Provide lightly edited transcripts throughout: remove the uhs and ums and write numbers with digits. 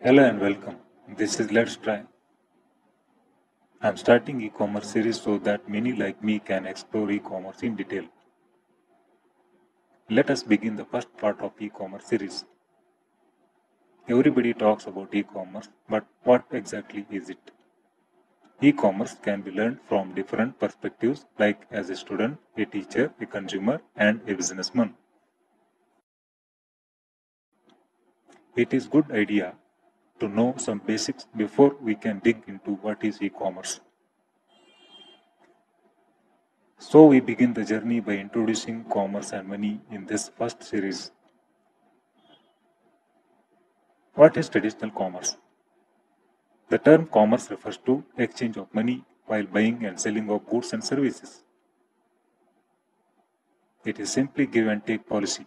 Hello and welcome. This is Let's Try. I'm starting e-commerce series so that many like me can explore e-commerce in detail. Let us begin the first part of e-commerce series. Everybody talks about e-commerce, but what exactly is it? E-commerce can be learned from different perspectives like as a student, a teacher, a consumer, and a businessman. It is good idea to know some basics before we can dig into what is e-commerce. So we begin the journey by introducing commerce and money in this first series. What is traditional commerce? The term commerce refers to exchange of money while buying and selling of goods and services. It is simply give and take policy.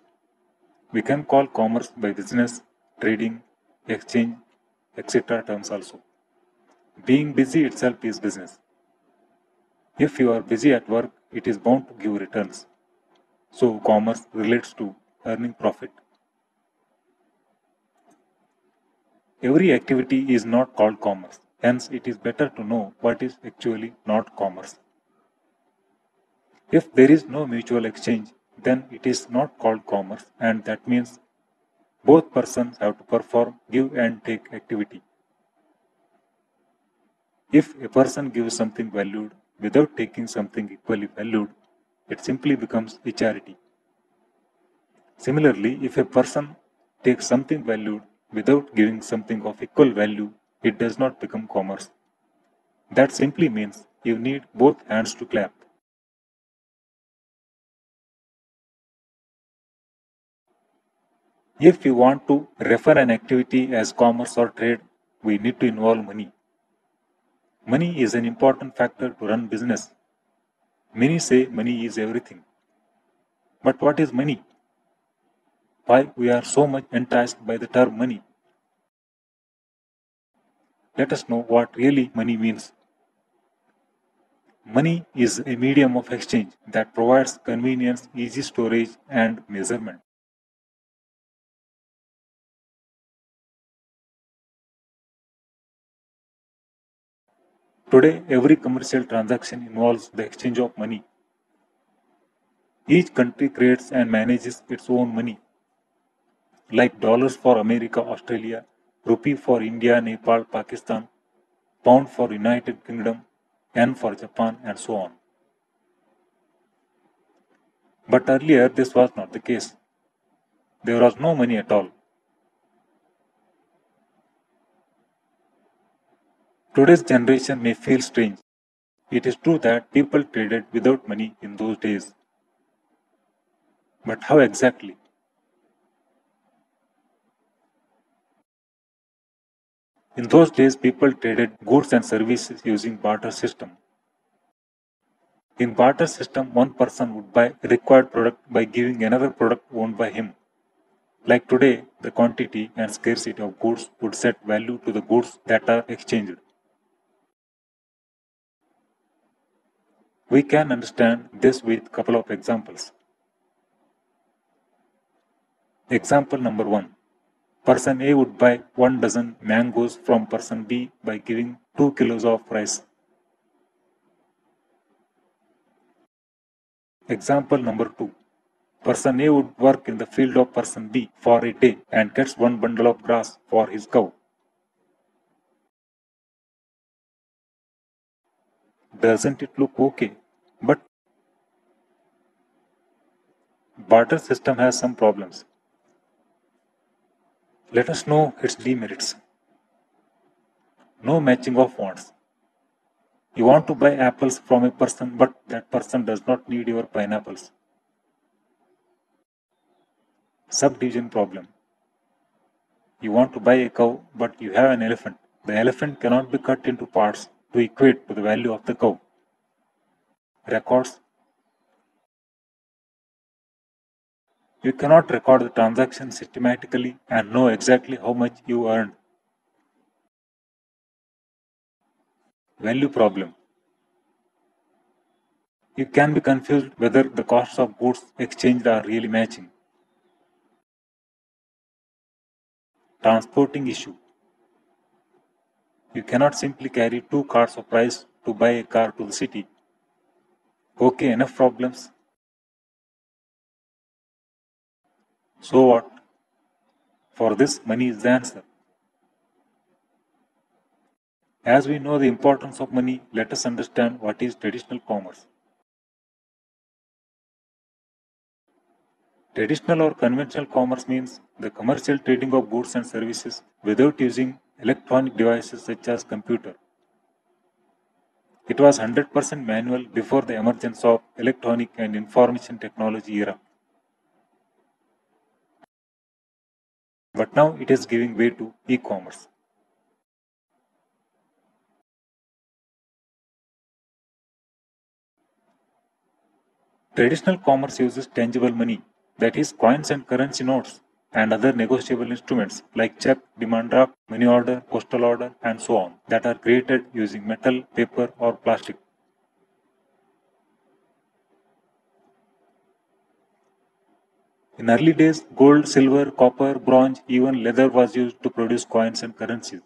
We can call commerce by business, trading, exchange, etc. terms also. Being busy itself is business. If you are busy at work, it is bound to give returns. So commerce relates to earning profit. Every activity is not called commerce. Hence, it is better to know what is actually not commerce. If there is no mutual exchange, then it is not called commerce, and that means both persons have to perform give and take activity. If a person gives something valued without taking something equally valued, it simply becomes a charity. Similarly, if a person takes something valued without giving something of equal value, it does not become commerce. That simply means you need both hands to clap. If we want to refer an activity as commerce or trade, we need to involve money. Money is an important factor to run business. Many say money is everything. But what is money? Why we are so much enticed by the term money? Let us know what really money means. Money is a medium of exchange that provides convenience, easy storage, and measurement. Today, every commercial transaction involves the exchange of money. Each country creates and manages its own money, like dollars for America, Australia, rupee for India, Nepal, Pakistan, pound for United Kingdom, yen for Japan, and so on. But earlier, this was not the case. There was no money at all. Today's generation may feel strange. It is true that people traded without money in those days. But how exactly? In those days, people traded goods and services using barter system. In barter system, one person would buy a required product by giving another product owned by him. Like today, the quantity and scarcity of goods would set value to the goods that are exchanged. We can understand this with a couple of examples. Example number 1. Person A would buy 1 dozen mangoes from person B by giving 2 kilos of rice. Example number 2. Person A would work in the field of person B for a day and gets 1 bundle of grass for his cow. Doesn't it look okay? But barter system has some problems. Let us know its demerits. No matching of wants. You want to buy apples from a person, but that person does not need your pineapples. Subdivision problem. You want to buy a cow, but you have an elephant. The elephant cannot be cut into parts to equate to the value of the cow. Records. You cannot record the transaction systematically and know exactly how much you earned. Value problem. You can be confused whether the costs of goods exchanged are really matching. Transporting issue. You cannot simply carry 2 carts of rice to buy a car to the city. Okay, enough problems. So what? For this, money is the answer. As we know the importance of money, let us understand what is traditional commerce. Traditional or conventional commerce means the commercial trading of goods and services without using electronic devices such as computer. It was 100% manual before the emergence of electronic and information technology era. But now it is giving way to e-commerce. Traditional commerce uses tangible money, that is, coins and currency notes, and other negotiable instruments like check, demand draft, money order, postal order, and so on, that are created using metal, paper, or plastic. In early days, gold, silver, copper, bronze, even leather was used to produce coins and currencies.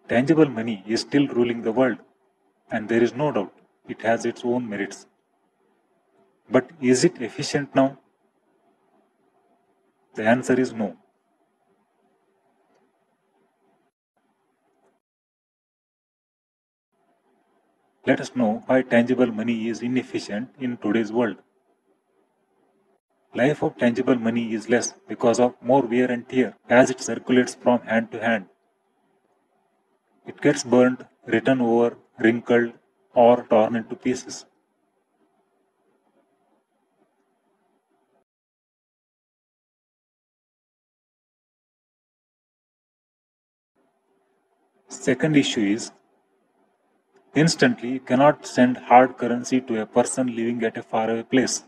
Tangible money is still ruling the world, and there is no doubt it has its own merits. But is it efficient now? The answer is no. Let us know why tangible money is inefficient in today's world. Life of tangible money is less because of more wear and tear as it circulates from hand to hand. It gets burned, written over, wrinkled, or torn into pieces. Second issue is instantly you cannot send hard currency to a person living at a faraway place.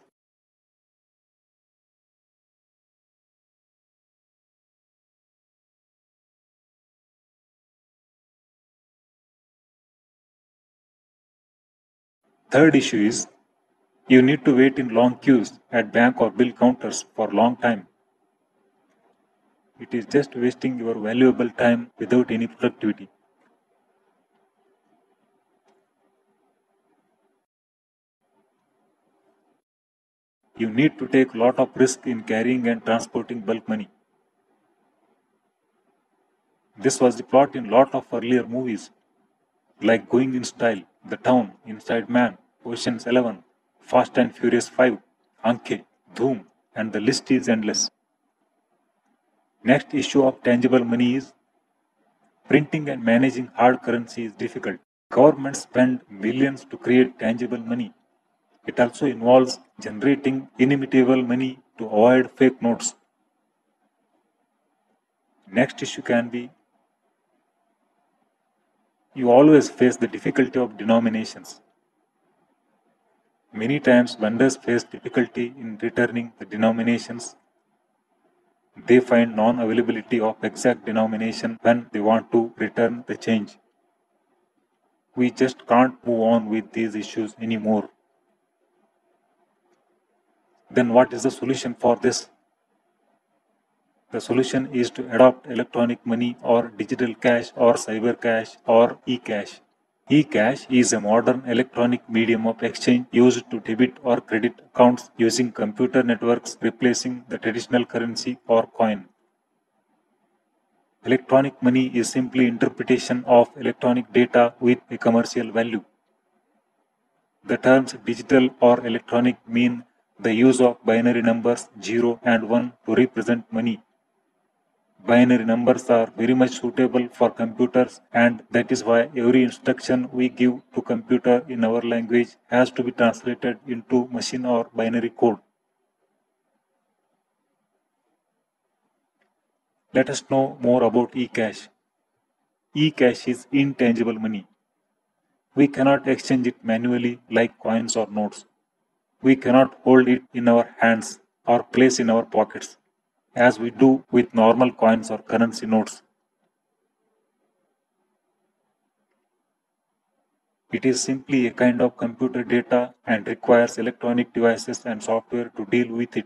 Third issue is you need to wait in long queues at bank or bill counters for a long time. It is just wasting your valuable time without any productivity. You need to take a lot of risk in carrying and transporting bulk money. This was the plot in lot of earlier movies, like Going in Style, The Town, Inside Man, Ocean's 11, Fast and Furious 5, Anke, Dhoom, and the list is endless. Next issue of tangible money is printing and managing hard currency is difficult. Governments spend billions to create tangible money. It also involves generating inimitable money to avoid fake notes. Next issue can be you always face the difficulty of denominations. Many times vendors face difficulty in returning the denominations. They find non-availability of exact denomination when they want to return the change. We just can't move on with these issues anymore. Then what is the solution for this? The solution is to adopt electronic money or digital cash or cyber cash or e-cash. E-cash is a modern electronic medium of exchange used to debit or credit accounts using computer networks, replacing the traditional currency or coin. Electronic money is simply interpretation of electronic data with a commercial value. The terms digital or electronic mean the use of binary numbers 0 and 1 to represent money. Binary numbers are very much suitable for computers, and that is why every instruction we give to computer in our language has to be translated into machine or binary code. Let us know more about eCash. eCash is intangible money. We cannot exchange it manually like coins or notes. We cannot hold it in our hands or place in our pockets as we do with normal coins or currency notes. It is simply a kind of computer data and requires electronic devices and software to deal with it.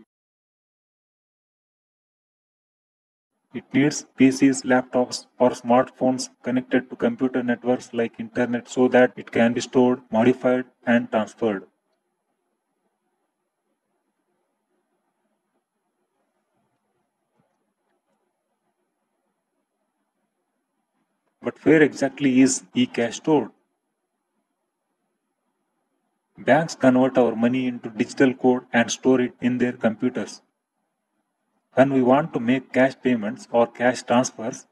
It needs PCs, laptops, or smartphones connected to computer networks like internet so that it can be stored, modified, and transferred. But where exactly is eCash stored? Banks convert our money into digital code and store it in their computers. When we want to make cash payments or cash transfers,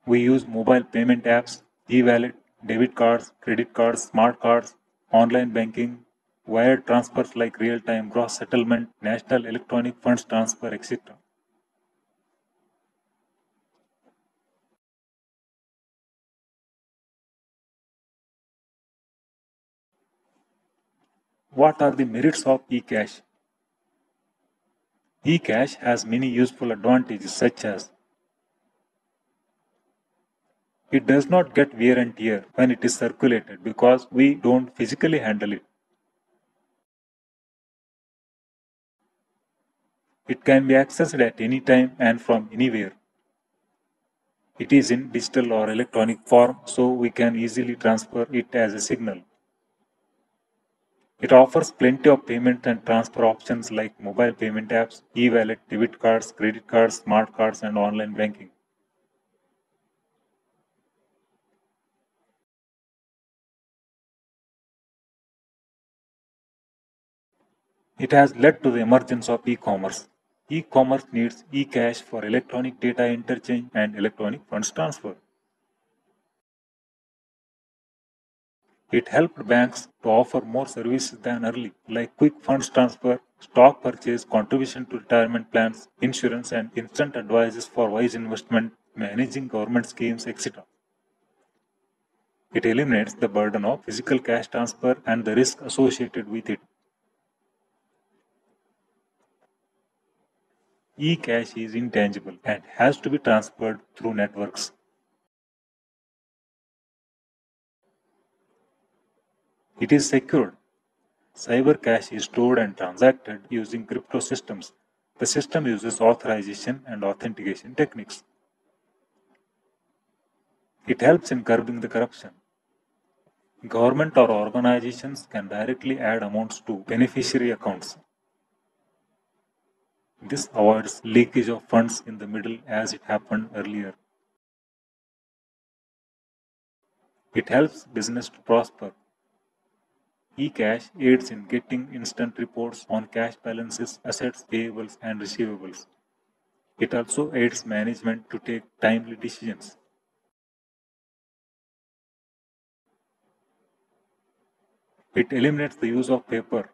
we use mobile payment apps, e-wallet, debit cards, credit cards, smart cards, online banking, wire transfers like real-time gross settlement, national electronic funds transfer, etc. What are the merits of eCash? eCash has many useful advantages such as it does not get wear and tear when it is circulated because we don't physically handle it. It can be accessed at any time and from anywhere. It is in digital or electronic form, so we can easily transfer it as a signal. It offers plenty of payment and transfer options like mobile payment apps, e-wallet, debit cards, credit cards, smart cards, and online banking. It has led to the emergence of e-commerce. E-commerce needs e-cash for electronic data interchange and electronic funds transfer. It helped banks to offer more services than early, like quick funds transfer, stock purchase, contribution to retirement plans, insurance, and instant advices for wise investment, managing government schemes, etc. It eliminates the burden of physical cash transfer and the risk associated with it. E-cash is intangible and has to be transferred through networks. It is secured. Cyber cash is stored and transacted using crypto systems. The system uses authorization and authentication techniques. It helps in curbing the corruption. Government or organizations can directly add amounts to beneficiary accounts. This avoids leakage of funds in the middle as it happened earlier. It helps business to prosper. eCash aids in getting instant reports on cash balances, assets, payables, and receivables. It also aids management to take timely decisions. It eliminates the use of paper.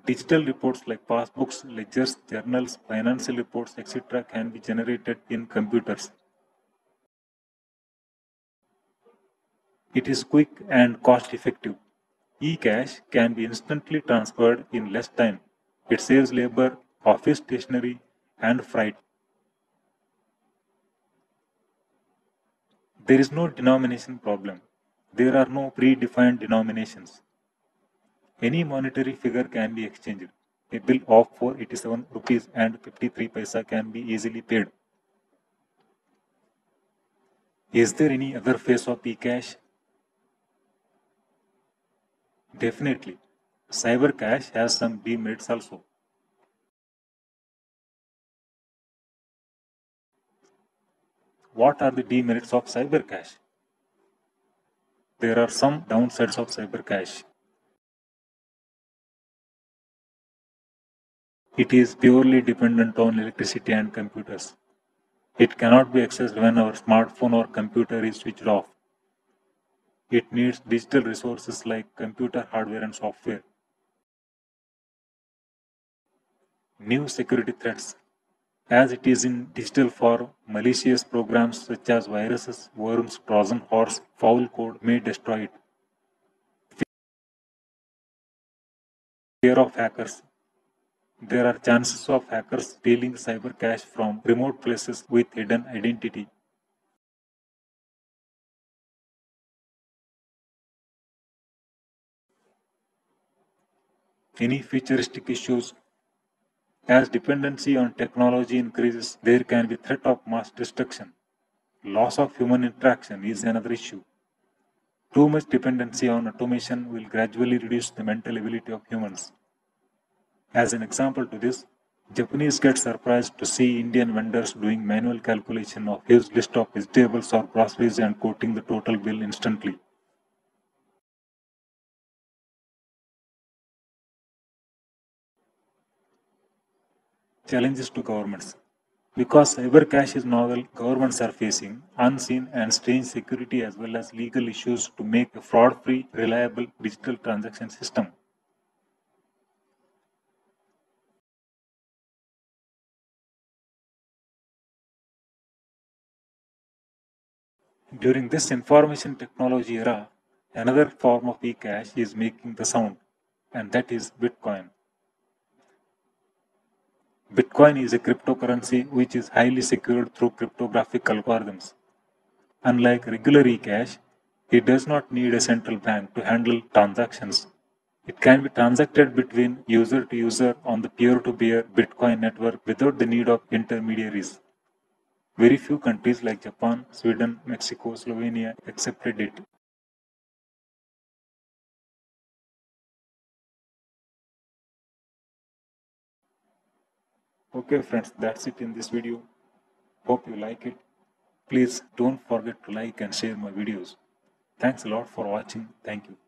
Digital reports like passbooks, ledgers, journals, financial reports, etc., can be generated in computers. It is quick and cost effective. eCash can be instantly transferred in less time. It saves labor, office stationery, and freight. There is no denomination problem. There are no predefined denominations. Any monetary figure can be exchanged. A bill of 487 rupees and 53 paisa can be easily paid. Is there any other face of eCash? Definitely. CyberCash has some demerits also. What are the demerits of CyberCash? There are some downsides of CyberCash. It is purely dependent on electricity and computers. It cannot be accessed when our smartphone or computer is switched off. It needs digital resources like computer hardware and software. New security threats. As it is in digital form, malicious programs such as viruses, worms, Trojan horse, foul code may destroy it. Fear of hackers. There are chances of hackers stealing cyber cash from remote places with hidden identity. Any futuristic issues? As dependency on technology increases, there can be threat of mass destruction. Loss of human interaction is another issue. Too much dependency on automation will gradually reduce the mental ability of humans. As an example to this, Japanese get surprised to see Indian vendors doing manual calculation of his list of vegetables or groceries and quoting the total bill instantly. Challenges to governments. Because cyber cash is novel, governments are facing unseen and strange security as well as legal issues to make a fraud-free, reliable digital transaction system. During this information technology era, another form of e-cash is making the sound, and that is Bitcoin. Bitcoin is a cryptocurrency which is highly secured through cryptographic algorithms. Unlike regular e-cash, it does not need a central bank to handle transactions. It can be transacted between user to user on the peer-to-peer Bitcoin network without the need of intermediaries. Very few countries like Japan, Sweden, Mexico, Slovenia accepted it. Okay friends, that's it in this video. Hope you like it. Please don't forget to like and share my videos. Thanks a lot for watching. Thank you.